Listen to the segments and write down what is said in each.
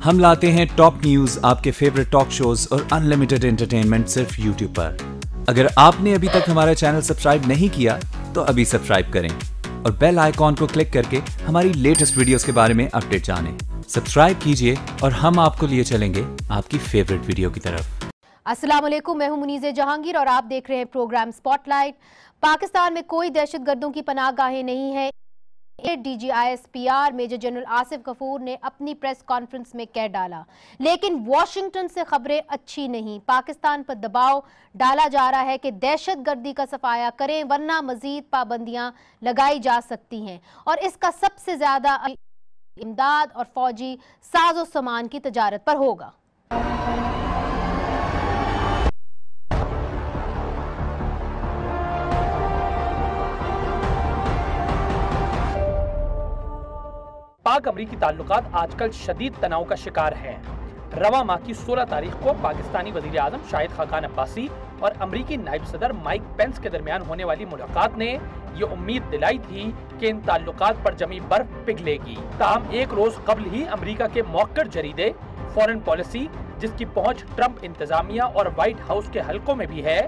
ہم لاتے ہیں ٹاپ نیوز، آپ کے فیوریٹ ٹاک شوز اور انلمیٹڈ انٹرٹینمنٹ صرف یوٹیوب پر۔ اگر آپ نے ابھی تک ہمارا چینل سبسکرائب نہیں کیا تو ابھی سبسکرائب کریں اور بیل آئیکن کو کلک کر کے ہماری لیٹسٹ ویڈیوز کے بارے میں اپڈیٹ جانیں۔ سبسکرائب کیجئے اور ہم آپ کو لیے چلیں گے آپ کی فیوریٹ ویڈیو کی طرف۔ السلام علیکم، میں ہوں منیز جہانگیر اور آپ دیکھ رہے ہیں پروگرام سپاٹ لائٹ۔ پاکستان میں کوئی دہشت گردوں کی پناہ گاہیں نہیں ہیں، D G I S P R major general Asif Ghafoor نے اپنی پریس کانفرنس میں کہہ ڈالا۔ لیکن واشنگٹن سے خبریں اچھی نہیں، پاکستان پر دباؤ ڈالا جا رہا ہے کہ دہشت گردی کا صفایا کریں ورنہ مزید پابندیاں لگائی جا سکتی ہیں، اور اس کا سب سے زیادہ امداد اور فوجی ساز و سامان کی تجارت پر ہوگا۔ پاک امریکی تعلقات آج کل شدید تناؤ کا شکار ہیں۔ رواں ماہ کی 16 تاریخ کو پاکستانی وزیر اعظم شاہد خاقان عباسی اور امریکی نائب صدر مائک پینس کے درمیان ہونے والی ملاقات نے یہ امید دلائی تھی کہ ان تعلقات پر جمی برف پگھلے گی۔ تاہم ایک روز قبل ہی امریکہ کے موقر جریدے فورن پالیسی، جس کی پہنچ ٹرمپ انتظامیہ اور وائٹ ہاؤس کے حلقوں میں بھی ہے،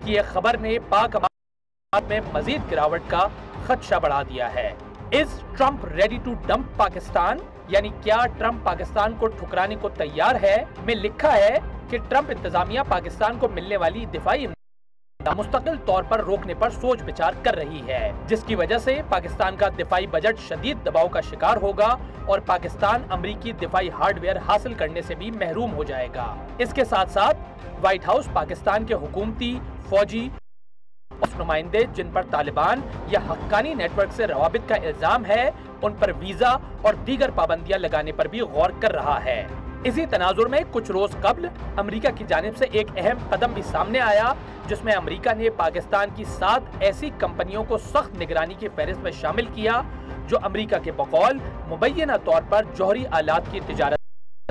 کی ایک خبر نے پاک معاملات میں مزید گراوٹ کا خدشہ بڑھا دیا ہے۔ Is Trump ready to dump Pakistan, یعنی کیا ٹرمپ پاکستان کو ٹھکرانے کو تیار ہے، میں لکھا ہے کہ ٹرمپ انتظامیہ پاکستان کو ملنے والی دفاعی امداد مستقل طور پر روکنے پر سوچ بچار کر رہی ہے، جس کی وجہ سے پاکستان کا دفاعی بجٹ شدید دباؤ کا شکار ہوگا اور پاکستان امریکی دفاعی ہارڈ ویئر حاصل کرنے سے بھی محروم ہو جائے گا۔ اس کے ساتھ ساتھ وائٹ ہاؤس پاکستان کے حکومتی، فوجی اس نمائندے جن پر طالبان یا حقانی نیٹ ورک سے روابط کا الزام ہے، ان پر ویزا اور دیگر پابندیاں لگانے پر بھی غور کر رہا ہے۔ اسی تناظر میں کچھ روز قبل امریکہ کی جانب سے ایک اہم قدم بھی سامنے آیا، جس میں امریکہ نے پاکستان کی 7 ایسی کمپنیوں کو سخت نگرانی کی فہرست میں شامل کیا جو امریکہ کے بقول مبینہ طور پر جوہری آلات کی تجارت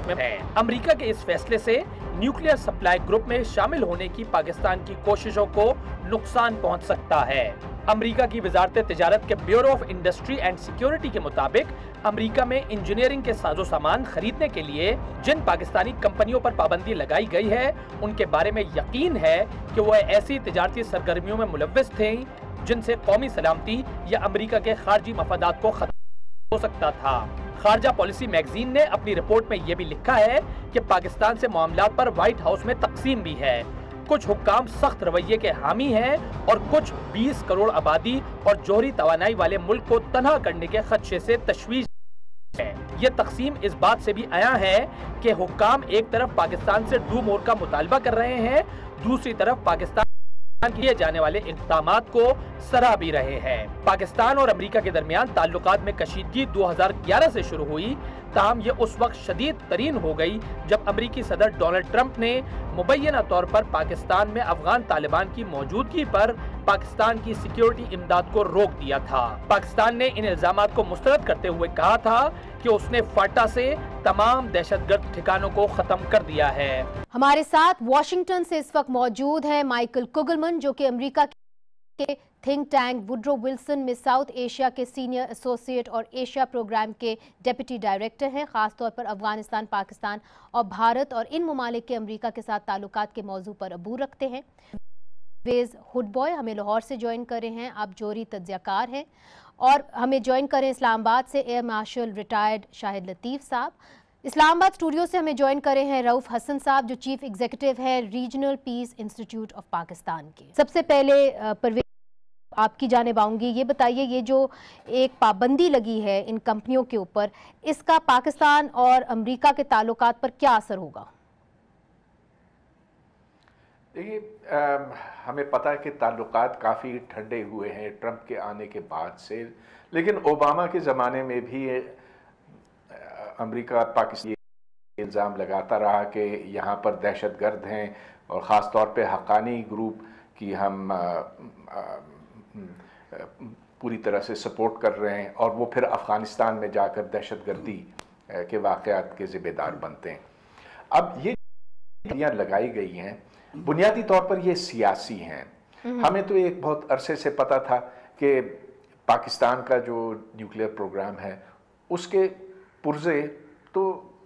میں ہیں۔ امریکہ کے اس فیصلے سے نیوکلیئر سپلائی گروپ میں شامل ہونے کی پاکستان کی کوششوں کو نقصان پہنچ سکتا ہے۔ امریکہ کی وزارت تجارت کے bureau of industry and security کے مطابق امریکہ میں انجینئرنگ کے ساز و سامان خریدنے کے لیے جن پاکستانی کمپنیوں پر پابندی لگائی گئی ہے، ان کے بارے میں یقین ہے کہ وہ ایسی تجارتی سرگرمیوں میں ملوث تھے جن سے قومی سلامتی یا امریکہ کے خارجی مفادات کو خطرہ ہو سکتا تھا۔ خارجہ پالیسی میگزین نے اپنی رپورٹ میں یہ بھی لکھا ہے کہ پاکستان سے معاملات پر وائٹ ہاؤس میں تقسیم بھی ہے۔ کچھ حکام سخت رویے کے حامی ہیں اور کچھ 20 کروڑ آبادی اور جوہری توانائی والے ملک کو تنہا کرنے کے خدشے سے تشویش ہے۔ یہ تقسیم اس بات سے بھی عیاں ہے کہ حکام ایک طرف پاکستان سے ڈو مور کا مطالبہ کر رہے ہیں، دوسری طرف پاکستان کیے جانے والے اقدامات کو سراہ بھی رہے ہیں۔ پاکستان اور امریکہ کے درمیان تعلقات میں کشیدگی 2011 سے شروع ہوئی، تاہم یہ اس وقت شدید ترین ہو گئی جب امریکی صدر ڈونلڈ ٹرمپ نے مبینہ طور پر پاکستان میں افغان طالبان کی موجودگی پر پاکستان کی سیکیورٹی امداد کو روک دیا تھا۔ پاکستان نے ان الزامات کو مسترد کرتے ہوئے کہا تھا کہ اس نے فاٹا سے تمام دہشت گرد ٹھکانوں کو ختم کر دیا ہے۔ ہمارے ساتھ واشنگٹن سے اس وقت موجود ہیں مائیکل کوگلمن، جو کہ امریکہ کے تھنک ٹینک ووڈرو ولسن میں ساؤتھ ایشیا کے سینئر ایسوسیٹ اور ایشیا پروگرام کے ڈیپٹی ڈائریکٹر ہیں، خاص طور پر افغانستان، پاکستان اور بھارت اور ان ممالک کے امریکہ کے ساتھ تعلقات کے موضوع پر عبور رکھتے ہیں۔ ویز ہڈ بوائے ہمیں لاہور سے جوائن کر رہے ہیں، آپ جوہری تجزیہ کار ہیں، اور ہمیں جوائن کریں اسلام آباد سے ایئر مارشل ریٹائرڈ شاہد لطیف صاحب۔ اسلام آباد اسٹوڈیو سے ہمیں جوائن کرے ہیں رؤف حسن صاحب، جو چیف ایگزیکٹو ہے regional peace institute of Pakistan کے۔ سب سے پہلے پرویز آپ کی جانب آؤں گی، یہ بتائیے یہ جو ایک پابندی لگی ہے ان کمپنیوں کے اوپر، اس کا پاکستان اور امریکہ کے تعلقات پر کیا اثر ہوگا؟ دیکھیے، ہمیں پتہ ہے کہ تعلقات کافی ٹھنڈے ہوئے ہیں ٹرمپ کے آنے کے بعد سے، لیکن اوباما کے زمانے میں بھی امریکہ پاکستان یہ الزام لگاتا رہا کہ یہاں پر دہشت گرد ہیں، اور خاص طور پہ حقانی گروپ کی ہم پوری طرح سے سپورٹ کر رہے ہیں، اور وہ پھر افغانستان میں جا کر دہشت گردی کے واقعات کے ذمہ دار بنتے ہیں۔ اب یہ لگائی گئی ہیں، بنیادی طور پر یہ سیاسی ہیں۔ ہمیں تو ایک بہت عرصے سے پتا تھا کہ پاکستان کا جو نیوکلیئر پروگرام ہے اس کے پرزے تو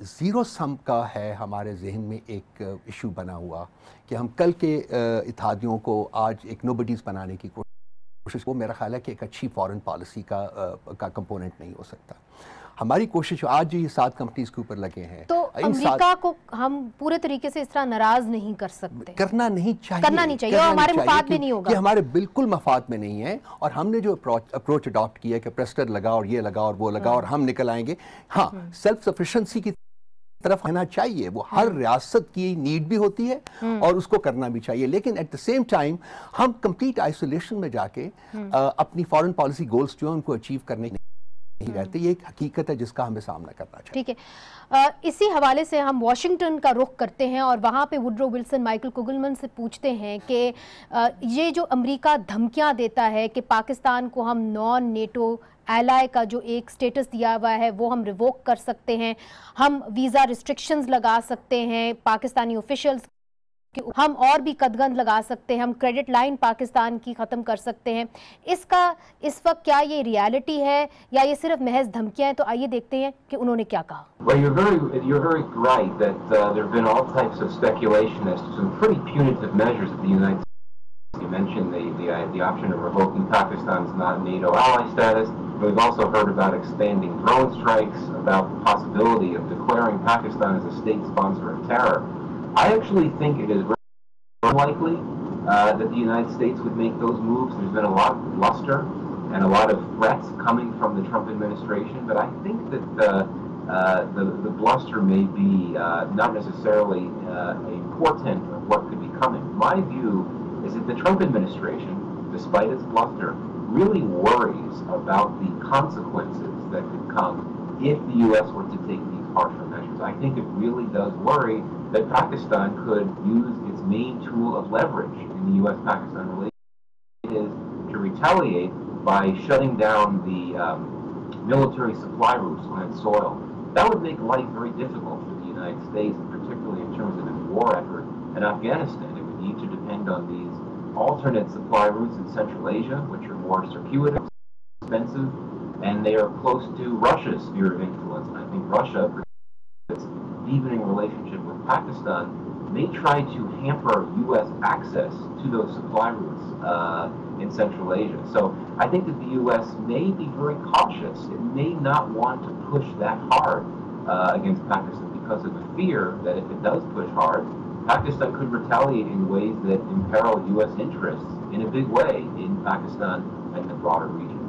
زیرو سم کا ہے ہمارے ذہن میں ایک ایشو بنا ہوا کہ ہم کل کے اتحادیوں کو آج ایک نوبڈیز بنانے کی کوشش، وہ میرا خیال ہے کہ ایک اچھی فارن پالیسی کا کمپوننٹ نہیں ہو سکتا. ہماری کوشش آج یہ 7 کمپنیز کے اوپر لگے ہیں، تو امریکہ کو ہم پورے طریقے سے اس طرح ناراض نہیں کر سکتے، کرنا نہیں چاہیے، اور ہمارے مفاد میں نہیں ہوگا، یہ ہمارے بالکل مفاد میں نہیں ہے. اور ہم نے جو اپروچ اڈاپٹ کیا کہ پریسٹر لگا اور یہ لگا اور وہ لگا اور ہم نکل آئیں گے، ہاں سیلف سفیشنسی کی طرف آنا چاہیے، وہ ہر ریاست کی نیڈ بھی ہوتی ہے اور اس کو کرنا بھی چاہیے، لیکن ایٹ دا سیم ٹائم ہم کمپلیٹ آئسولیشن میں جا کے اپنی فارن پالیسی گولز جو ہیں ان کو اچیو کرنے نہیں رہتے. یہ ایک حقیقت ہے جس کا ہمیں سامنا کرنا چاہیے. ٹھیک ہے، اسی حوالے سے ہم واشنگٹن کا رخ کرتے ہیں اور وہاں پہ وڈرو ولسن مائیکل کوگلمن سے پوچھتے ہیں کہ یہ جو امریکہ دھمکیاں دیتا ہے کہ پاکستان کو ہم نان نیٹو ایلائی کا جو ایک سٹیٹس دیا ہوا ہے وہ ہم ریووک کر سکتے ہیں، ہم ویزا ریسٹرکشنز لگا سکتے ہیں پاکستانی آفیشلز، ہم اور بھی قدغن لگا سکتے ہیں، ہم کریڈٹ لائن پاکستان کی ختم کر سکتے ہیں، اس کا اس وقت کیا یہ ریالٹی ہے یا یہ صرف محض دھمکیاں ہیں؟ تو آئیے دیکھتے ہیں کہ انہوں نے کیا کہا. Well, you're very right that there have been all types of speculation as to some pretty punitive measures that the United States. You mentioned the option of revoking Pakistan's NATO ally status. We've also heard about expanding drone strikes, about the possibility of declaring Pakistan as a state sponsor of terror. I actually think it is very unlikely that the United States would make those moves. There's been a lot of bluster and a lot of threats coming from the Trump administration, but I think that the bluster may be not necessarily a portent of what could be coming. My view is that the Trump administration, despite its bluster, really worries about the consequences that could come if the U.S. were to take these harsher measures. I think it really does worry that Pakistan could use its main tool of leverage in the U.S.-Pakistan relationship is to retaliate by shutting down the military supply routes on its soil. That would make life very difficult for the United States, and particularly in terms of its war effort in Afghanistan. It would need to depend on these alternate supply routes in Central Asia, which are more circuitous, expensive, and they are close to Russia's sphere of influence. And I think Russia, its deepening relationship with Pakistan, may try to hamper U.S. access to those supply routes in Central Asia. So I think that the U.S. may be very cautious. It may not want to push that hard against Pakistan because of the fear that if it does push hard, Pakistan could retaliate in ways that imperil U.S. interests in a big way in Pakistan and the broader region.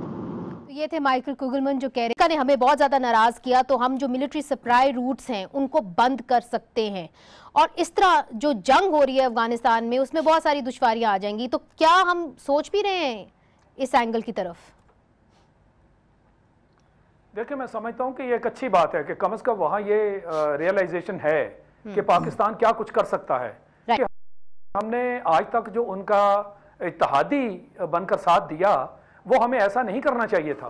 یہ تھے Michael کوگلمن جو کہہ رہے ہیں ہمیں بہت زیادہ ناراض کیا تو ہم جو ملٹری سپلائی روٹس ہیں ان کو بند کر سکتے ہیں، اور اس طرح جو جنگ ہو رہی ہے افغانستان میں اس میں بہت ساری دشواریاں آ جائیں گی. تو کیا ہم سوچ بھی رہے ہیں اس اینگل کی طرف؟ دیکھیں، میں سمجھتا ہوں کہ یہ ایک اچھی بات ہے کہ کم از کم وہاں یہ ریئلائزیشن ہے کہ پاکستان کیا کچھ کر سکتا ہے. کہ ہم نے آج تک جو ان کا اتحادی بن کر ساتھ دیا وہ ہمیں ایسا نہیں کرنا چاہیے تھا.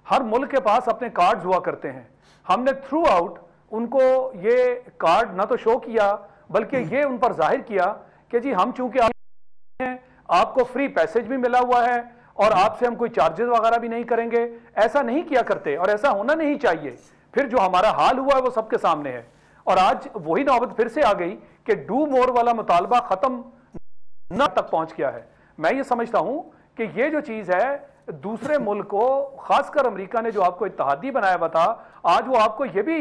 ہر ملک کے پاس اپنے کارڈز ہوا کرتے ہیں. ہم نے تھرو آؤٹ ان کو یہ کارڈ نہ تو شو کیا بلکہ یہ ان پر ظاہر کیا کہ جی ہم چونکہ آپ کو فری پیسج بھی ملا ہوا ہے اور آپ سے ہم کوئی چارجز وغیرہ بھی نہیں کریں گے. ایسا نہیں کیا کرتے اور ایسا ہونا نہیں چاہیے. پھر جو ہمارا حال ہوا ہے وہ سب کے سامنے ہے، اور آج وہی نوبت پھر سے آ گئی کہ ڈو مور والا مطالبہ ختم نہ تک پہنچ گیا ہے. میں یہ سمجھتا ہوں کہ یہ جو چیز ہے دوسرے ملک کو، خاص کر امریکہ نے جو آپ کو اتحادی بنایا ہوا تھا، آج وہ آپ کو یہ بھی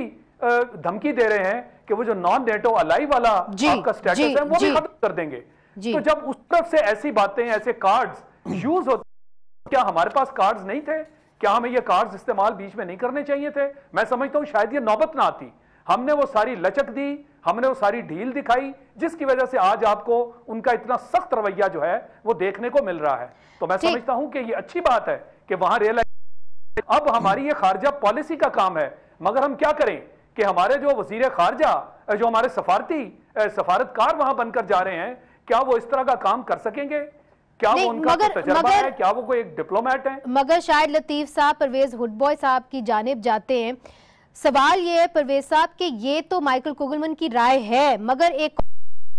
دھمکی دے رہے ہیں کہ وہ جو نان نیٹو الائی والا آپ کا سٹیٹس ہے وہ بھی ختم کر دیں گے. تو جب اس طرف سے ایسی باتیں، ایسے کارڈز یوز ہوتے، کیا ہمارے پاس کارڈز نہیں تھے؟ کیا ہمیں یہ کارڈز استعمال بیچ میں نہیں کرنے چاہیے تھے؟ میں سمجھتا ہوں شاید یہ نوبت نہ آتی. ہم نے وہ ساری لچک دی، ہم نے وہ ساری ڈھیل دکھائی جس کی وجہ سے آج آپ کو ان کا اتنا سخت رویہ جو ہے وہ دیکھنے کو مل رہا ہے. تو میں سمجھتا ہوں کہ یہ اچھی بات ہے کہ وہاں اب ہماری یہ خارجہ پالیسی کا کام ہے. مگر ہم کیا کریں کہ ہمارے جو وزیر خارجہ، جو ہمارے سفارتکار وہاں بن کر جا رہے ہیں، کیا وہ اس طرح کا کام کر سکیں گے؟ کیا وہ ان کا تجربہ ہے؟ کیا وہ کوئی ایک ڈپلومیٹ ہے؟ مگر شاہد لطیف صاحب پرویز ہڈ بوائے صاحب کی جانب جاتے ہیں. سوال یہ ہے پرویز صاحب کہ یہ تو مائیکل کوگلمن کی رائے ہے، مگر ایک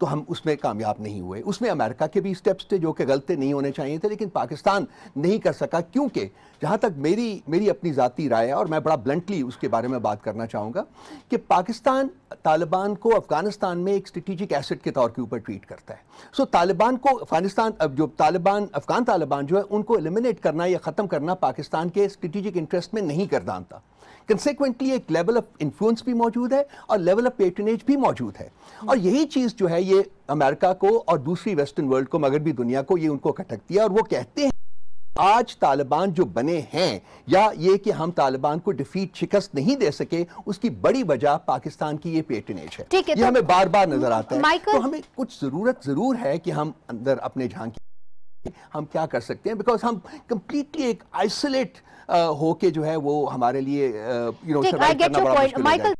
تو ہم اس میں کامیاب نہیں ہوئے. اس میں امریکہ کے بھی اسٹیپس تھے جو کہ غلط نہیں ہونے چاہیے تھے, لیکن پاکستان نہیں کر سکا, کیونکہ جہاں تک میری اپنی ذاتی رائے ہے, اور میں بڑا بلنٹلی اس کے بارے میں بات کرنا چاہوں گا, کہ پاکستان طالبان کو افغانستان میں ایک اسٹریٹجک ایسٹ کے طور کے اوپر ٹریٹ کرتا ہے. سو طالبان کو افغان طالبان جو ہے ان کو ایلیمنیٹ کرنا یا ختم کرنا پاکستان کے اسٹریٹجک انٹرسٹ میں نہیں گردانتا. کنسیکوینٹلی ایک لیول آف انفلوئنس بھی موجود ہے اور لیول آف پیٹرنیج بھی موجود ہے, اور یہی چیز جو ہے یہ امریکہ کو اور دوسری ویسٹرن ورلڈ کو, مغربی دنیا کو, یہ ان کو کھٹکتی ہے, اور وہ کہتے ہیں آج طالبان جو بنے ہیں, یا یہ کہ ہم طالبان کو ڈیفیٹ شکست نہیں دے سکے, اس کی بڑی وجہ پاکستان کی یہ پیٹرنیج ہے. یہ ہمیں بار بار نظر آتا ہے. تو ہمیں کچھ ضرور ہے کہ ہم اندر اپنے جھانکی ہم کیا کر سکتے ہیں, بیکاز ہم کمپلیٹلی ایک آئسولیٹ ہو کے جو ہے وہ ہمارے لیے I get your point. Michael,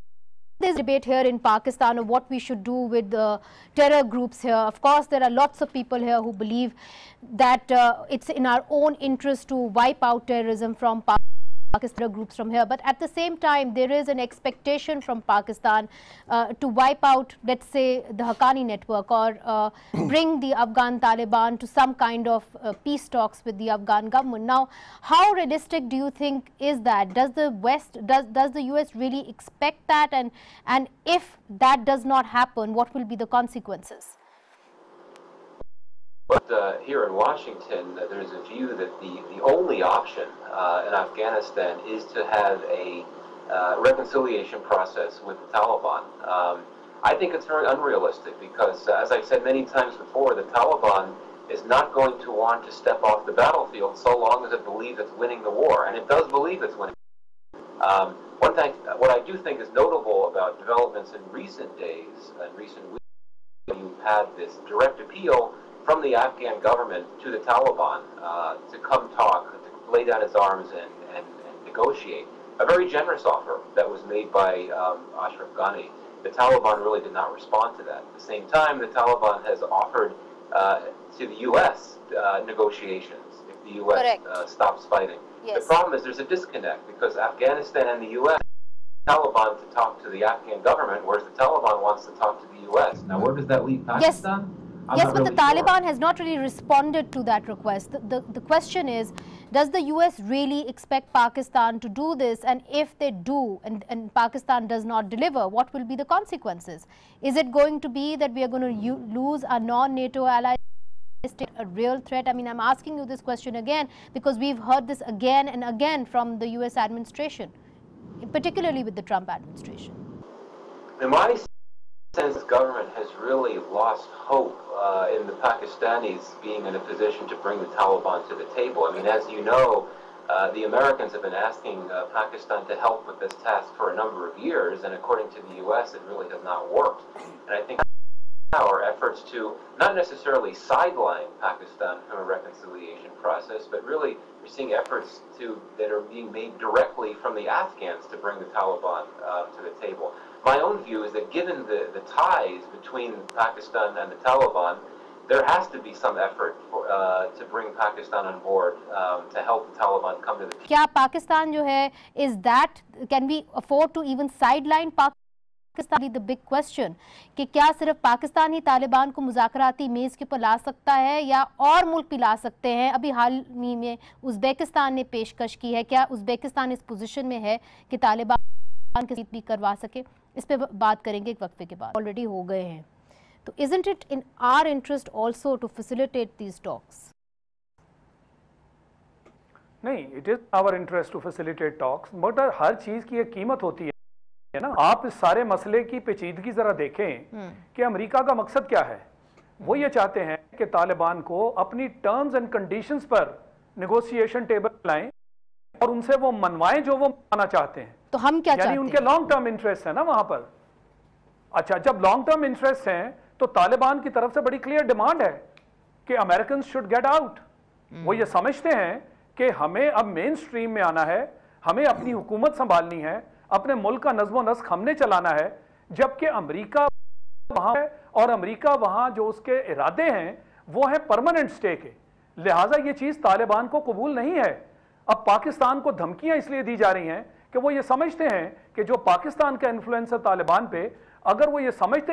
there's debate here in Pakistan of what we should do with the terror groups here. Of course, there are lots of people here who believe that it's in our own interest to wipe out terrorism from Pakistan groups from here, but at the same time there is an expectation from Pakistan to wipe out, let's say, the Haqqani network, or bring the Afghan Taliban to some kind of peace talks with the Afghan government. Now, how realistic do you think is that? Does the West, does the US really expect that, and if that does not happen, what will be the consequences? But here in Washington, there's a view that the only option in Afghanistan is to have a reconciliation process with the Taliban. I think it's very unrealistic because, as I've said many times before, the Taliban is not going to want to step off the battlefield so long as it believes it's winning the war, and it does believe it's winning. One thing, what I do think is notable about developments in recent days and recent weeks, you've had this direct appeal from the Afghan government to the Taliban to come talk, to lay down its arms and negotiate. A very generous offer that was made by Ashraf Ghani. The Taliban really did not respond to that. At the same time, the Taliban has offered to the U.S. Negotiations if the U.S. stops fighting. Yes. The problem is there's a disconnect because Afghanistan and the U.S. Taliban to talk to the Afghan government, whereas the Taliban wants to talk to the U.S. Now, where does that leave Pakistan? Yes. Yes, but the Taliban has not really responded to that request. The question is, does the US really expect Pakistan to do this? And if they do, and Pakistan does not deliver, what will be the consequences? Is it going to be that we are going to lose our non-NATO allies? A real threat? I mean, I'm asking you this question again because we've heard this again and again from the US administration, particularly with the Trump administration. In my sense, the government has really lost hope in the Pakistanis being in a position to bring the Taliban to the table. I mean, as you know, the Americans have been asking Pakistan to help with this task for a number of years, and according to the U.S., it really has not worked. And I think our efforts to not necessarily sideline Pakistan from a reconciliation process, but really we're seeing efforts that are being made directly from the Afghans to bring the Taliban to the table. My own view is that given the ties between Pakistan and the Taliban, there has to be some effort to bring Pakistan on board to help the Taliban come to the table. Kya Pakistan jo hai, is that, can we afford to even sideline Pakistan? The big question کہ کیا صرف پاکستان ہی طالبان کو مذاکراتی میز کے پر لا سکتا ہے یا اور ملک بھی لا سکتے ہیں؟ ابھی حال میں ازبیکستان نے پیشکش کی ہے, کیا ازبیکستان اس پوزیشن میں ہے کہ طالبان کے ساتھ بھی کروا سکے؟ اس پہ بات کریں گے ایک وقفے کے بعد. آلریڈی ہو گئے ہیں تو isn't it in our interest also to facilitate these talks? نہیں, it is our interest to facilitate talks, but ہر چیز کی ایک قیمت ہوتی ہے نا. آپ اس سارے مسئلے کی پیچیدگی ذرا دیکھیں کہ امریکہ کا مقصد کیا ہے. وہ یہ چاہتے ہیں کہ طالبان کو اپنی terms and conditions per negotiation table لائیں اور ان سے وہ منوائیں جو وہ منوانا چاہتے ہیں. تو ہم کیا چاہتے ہیں؟ یعنی ان کے لانگ ٹرم انٹرسٹ ہے نا وہاں پر. اچھا, جب لانگ ٹرم انٹرسٹ ہیں تو طالبان کی طرف سے بڑی کلیئر ڈیمانڈ ہے کہ امریکنز شوڈ گیٹ آؤٹ. وہ یہ سمجھتے ہیں کہ ہمیں اب مین سٹریم میں آنا ہے, ہمیں اپنی حکومت سنبھالنی ہے, اپنے ملک کا نظم و نسق ہم نے چلانا ہے, جبکہ امریکہ وہاں ہے اور امریکہ وہاں جو اس کے ارادے ہیں وہ ہے پرماننٹ سٹے کے. لہٰذا یہ چیز طالبان کو قبول نہیں ہے. اب پاکستان کو دھمکیاں اس لیے دی جا رہی ہیں کہ وہ یہ سمجھتے ہیں کہ جو پاکستان کا انفلوئنس ہے طالبان پہ, اگر وہ یہ سمجھتے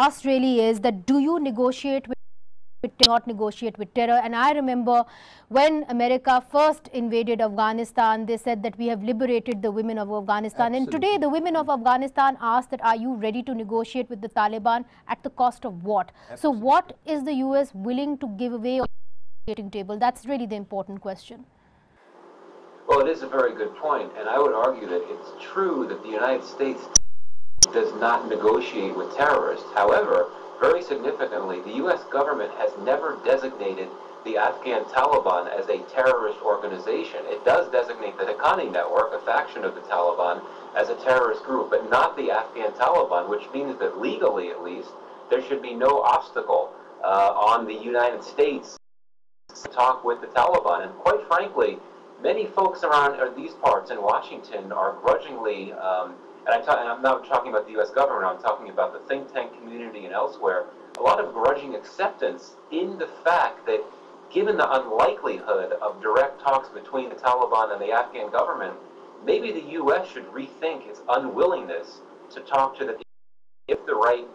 asked really is that do you negotiate with not negotiate with terror? And I remember when America first invaded Afghanistan, they said that we have liberated the women of Afghanistan. Absolutely. And today the women of Afghanistan ask that are you ready to negotiate with the Taliban at the cost of what? Absolutely. So what is the US willing to give away on the negotiating table? That's really the important question. Well, it is a very good point, and I would argue that it's true that the United States does not negotiate with terrorists. However, very significantly, the U.S. government has never designated the Afghan Taliban as a terrorist organization. It does designate the Haqqani Network, a faction of the Taliban, as a terrorist group, but not the Afghan Taliban, which means that legally, at least, there should be no obstacle on the United States to talk with the Taliban. And quite frankly, many folks around these parts in Washington are grudgingly, and I'm not talking about the U.S. government, I'm talking about the think tank community and elsewhere, a lot of grudging acceptance in the fact that given the unlikelihood of direct talks between the Taliban and the Afghan government, maybe the U.S. should rethink its unwillingness to talk to the if the right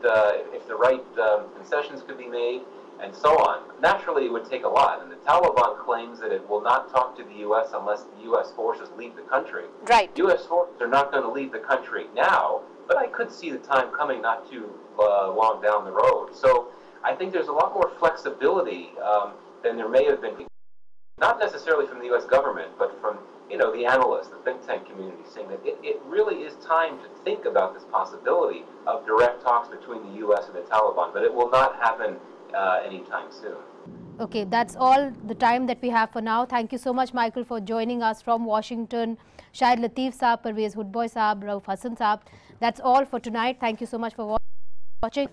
concessions could be made, and so on. Naturally, it would take a lot, and the Taliban claims that it will not talk to the U.S. unless the U.S. forces leave the country. Right. U.S. forces are not going to leave the country now, but I could see the time coming not too long down the road. So I think there's a lot more flexibility than there may have been, not necessarily from the U.S. government, but from the analysts, the think tank community, saying that it really is time to think about this possibility of direct talks between the U.S. and the Taliban, but it will not happen anytime soon. Okay, that's all the time that we have for now. Thank you so much, Michael, for joining us from Washington. Shahid Lateef Saab, Parvez Hoodboy Saab, Rauf Hassan Saab. That's all for tonight. Thank you so much for watching.